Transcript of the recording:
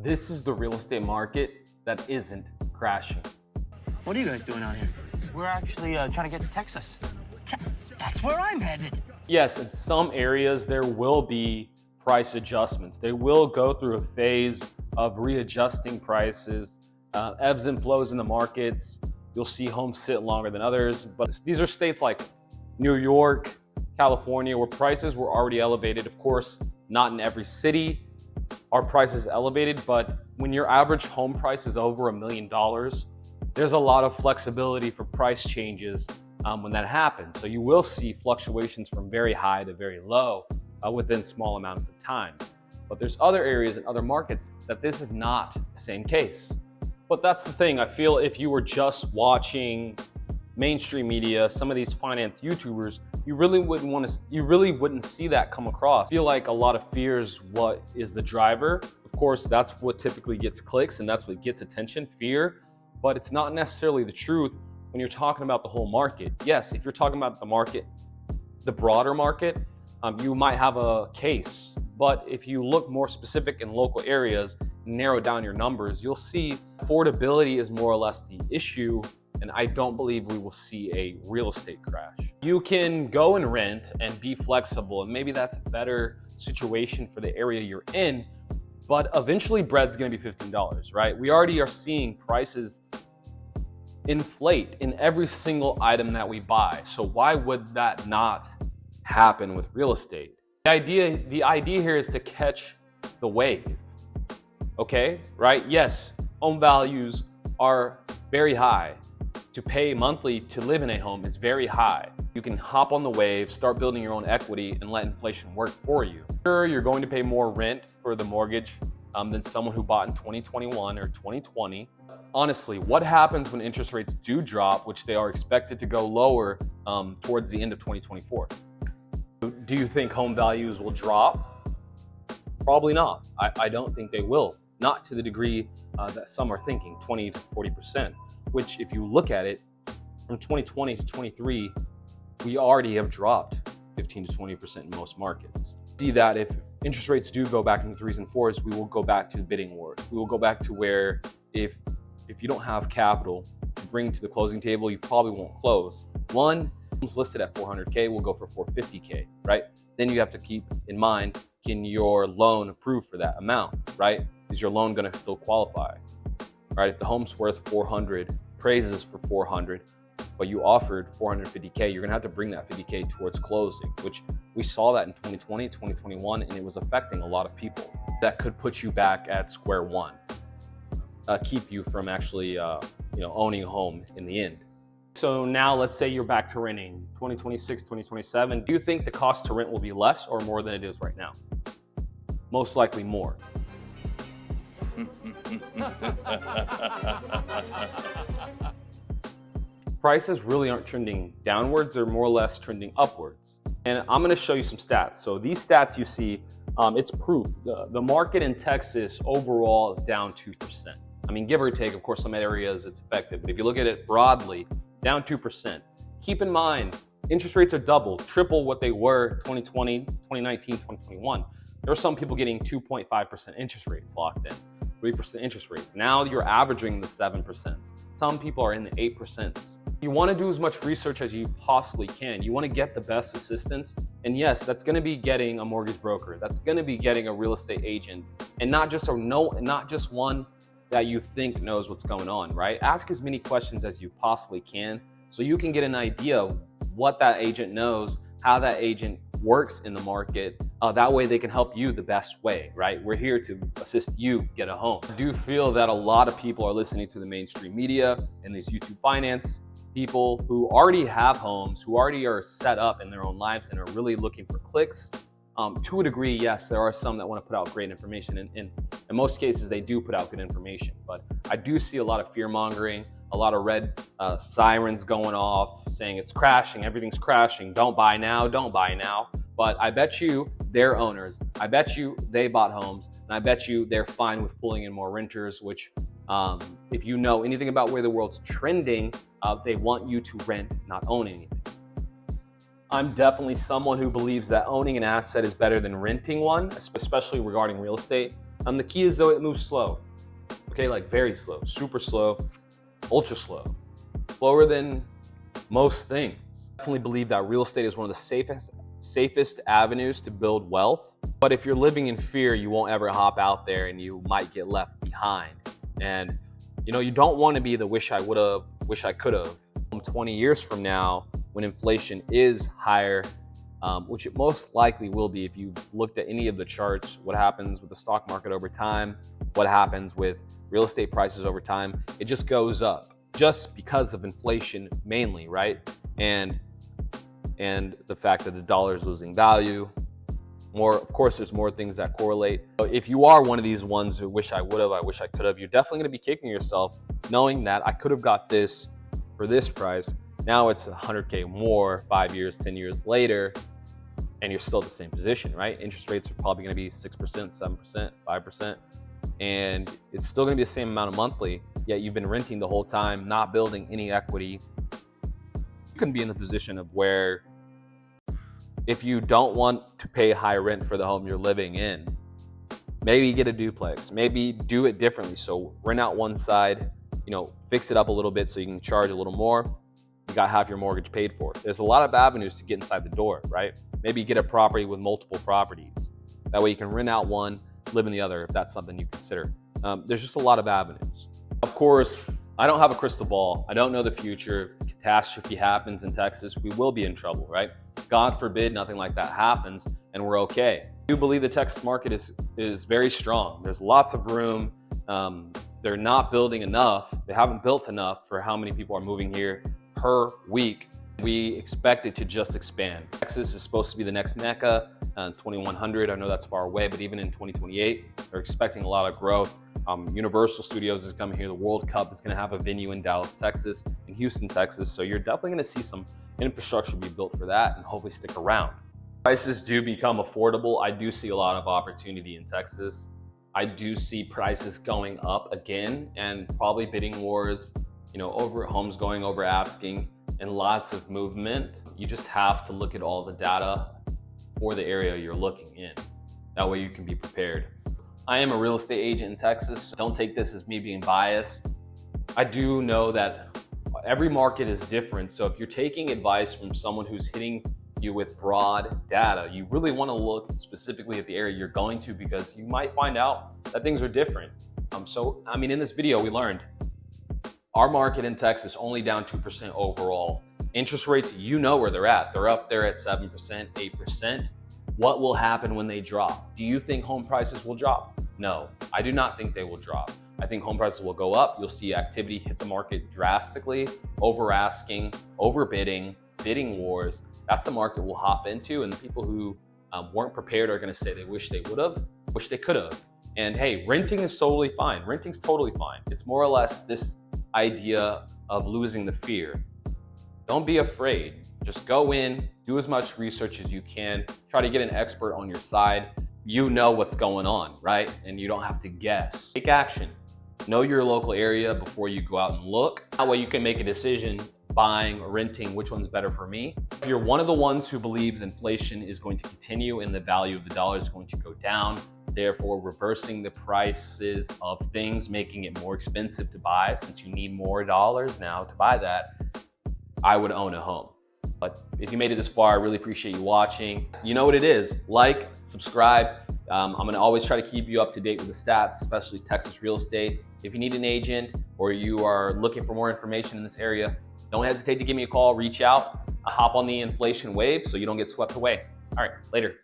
This is the real estate market that isn't crashing. What are you guys doing out here? We're actually trying to get to Texas. That's where I'm headed. Yes, in some areas there will be price adjustments. They will go through a phase of readjusting prices, ebbs and flows in the markets. You'll see homes sit longer than others, but these are states like New York, California, where prices were already elevated. Of course, not in every city are prices elevated, but when your average home price is over $1 million, there's a lot of flexibility for price changes when that happens. So you will see fluctuations from very high to very low within small amounts of time. But there's other areas and other markets that this is not the same case. But that's the thing. I feel if you were just watching mainstream media, some of these finance YouTubers, you really wouldn't see that come across. I feel like a lot of fear is what is the driver. Of course, that's what typically gets clicks and that's what gets attention, fear, but it's not necessarily the truth when you're talking about the whole market. Yes, if you're talking about the market, the broader market, you might have a case, but if you look more specific in local areas, narrow down your numbers, you'll see affordability is more or less the issue. And I don't believe we will see a real estate crash. You can go and rent and be flexible, and maybe that's a better situation for the area you're in, but eventually bread's gonna be $15, right? We already are seeing prices inflate in every single item that we buy. So why would that not happen with real estate? The idea here is to catch the wave, okay, right? Yes, home values are very high. To pay monthly to live in a home is very high. You can hop on the wave, start building your own equity, and let inflation work for you. Sure, you're going to pay more rent for the mortgage than someone who bought in 2021 or 2020. Honestly, what happens when interest rates do drop, which they are expected to go lower towards the end of 2024? Do you think home values will drop? Probably not. I don't think they will. Not to the degree that some are thinking, 20 to 40%. Which if you look at it, from 2020 to 23, we already have dropped 15 to 20% in most markets. See that if interest rates do go back into 3s and 4s, we will go back to the bidding wars. We will go back to where if you don't have capital to bring to the closing table, you probably won't close. One home's listed at 400K will go for 450K, right? Then you have to keep in mind, can your loan approve for that amount, right? Is your loan gonna still qualify? Right, if the home's worth 400, praises for 400, but you offered 450K, you're gonna have to bring that 50K towards closing, which we saw that in 2020, 2021, and it was affecting a lot of people. That could put you back at square one, keep you from actually owning a home in the end. So now let's say you're back to renting 2026, 2027. Do you think the cost to rent will be less or more than it is right now? Most likely more. Prices really aren't trending downwards, they're more or less trending upwards. And I'm gonna show you some stats. So these stats you see, it's proof. The market in Texas overall is down 2%. I mean, give or take, of course, some areas it's affected, but if you look at it broadly, down 2%. Keep in mind, interest rates are double, triple what they were 2020, 2019, 2021. There are some people getting 2.5% interest rates locked in. 3% interest rates. Now you're averaging the 7%. Some people are in the 8%. You want to do as much research as you possibly can. You want to get the best assistance. And yes, that's going to be getting a mortgage broker. That's going to be getting a real estate agent, and not just one that you think knows what's going on, right? Ask as many questions as you possibly can so you can get an idea of what that agent knows, how that agent works in the market. That way they can help you the best way, right? We're here to assist you get a home. I do feel that a lot of people are listening to the mainstream media and these YouTube finance people who already have homes, who already are set up in their own lives and are really looking for clicks. To a degree, yes, there are some that want to put out great information, and in most cases they do put out good information, but I do see a lot of fear mongering, a lot of red sirens going off saying it's crashing, everything's crashing, don't buy now, don't buy now. But I bet you they're owners, I bet you they bought homes, and I bet you they're fine with pulling in more renters, which if you know anything about where the world's trending, they want you to rent, not own anything. I'm definitely someone who believes that owning an asset is better than renting one, especially regarding real estate. The key is though it moves slow. Okay, like very slow, super slow, ultra slow, slower than most things. I definitely believe that real estate is one of the safest avenues to build wealth. But if you're living in fear, you won't ever hop out there and you might get left behind. And you don't want to be the wish I would have, wish I could have. 20 years from now, when inflation is higher, which it most likely will be if you've looked at any of the charts, what happens with the stock market over time, what happens with real estate prices over time, it just goes up just because of inflation mainly, right? And the fact that the dollar is losing value. Of course, there's more things that correlate. But if you are one of these ones who wish I would have, I wish I could have, you're definitely going to be kicking yourself knowing that I could have got this for this price. Now it's 100K more 5 years, 10 years later, and you're still in the same position, right? Interest rates are probably going to be 6%, 7%, 5%, and it's still going to be the same amount of monthly, yet you've been renting the whole time, not building any equity. You can be in the position of where if you don't want to pay high rent for the home you're living in, maybe get a duplex, maybe do it differently. So rent out one side, fix it up a little bit so you can charge a little more. You got half your mortgage paid for. There's a lot of avenues to get inside the door, right? Maybe get a property with multiple properties. That way you can rent out one, live in the other, if that's something you consider. There's just a lot of avenues. Of course, I don't have a crystal ball. I don't know the future. Catastrophe happens in Texas, we will be in trouble, right? God forbid nothing like that happens and we're okay. I do believe the Texas market is very strong. There's lots of room. They're not building enough. They haven't built enough for how many people are moving here per week. We expect it to just expand. Texas is supposed to be the next Mecca, 2100. I know that's far away, but even in 2028, they're expecting a lot of growth. Universal Studios is coming here. The World Cup is going to have a venue in Dallas, Texas, in Houston, Texas. So you're definitely going to see some infrastructure be built for that and hopefully stick around. Prices do become affordable. I do see a lot of opportunity in Texas. I do see prices going up again and probably bidding wars, over homes going over asking and lots of movement. You just have to look at all the data for the area you're looking in. That way you can be prepared. I am a real estate agent in Texas. So don't take this as me being biased. I do know that every market is different. So if you're taking advice from someone who's hitting you with broad data, you really want to look specifically at the area you're going to, because you might find out that things are different. In this video, we learned our market in Texas only down 2% overall. Interest rates, where they're at. They're up there at 7%, 8%. What will happen when they drop? Do you think home prices will drop? No, I do not think they will drop. I think home prices will go up. You'll see activity hit the market drastically, over asking, overbidding, bidding wars. That's the market we'll hop into, and the people who weren't prepared are going to say they wish they would have, wish they could have. And hey, renting is totally fine. Renting's totally fine. It's more or less this idea of losing the fear. Don't be afraid. Just go in, do as much research as you can, try to get an expert on your side. You know what's going on, right? And you don't have to guess. Take action. Know your local area before you go out and look. That way you can make a decision, buying or renting, which one's better for me. If you're one of the ones who believes inflation is going to continue and the value of the dollar is going to go down, therefore reversing the prices of things, making it more expensive to buy since you need more dollars now to buy that, I would own a home. But if you made it this far, I really appreciate you watching. You know what it is. Like, subscribe. I'm going to always try to keep you up to date with the stats, especially Texas real estate. If you need an agent or you are looking for more information in this area, don't hesitate to give me a call, reach out, hop on the inflation wave so you don't get swept away. All right, later.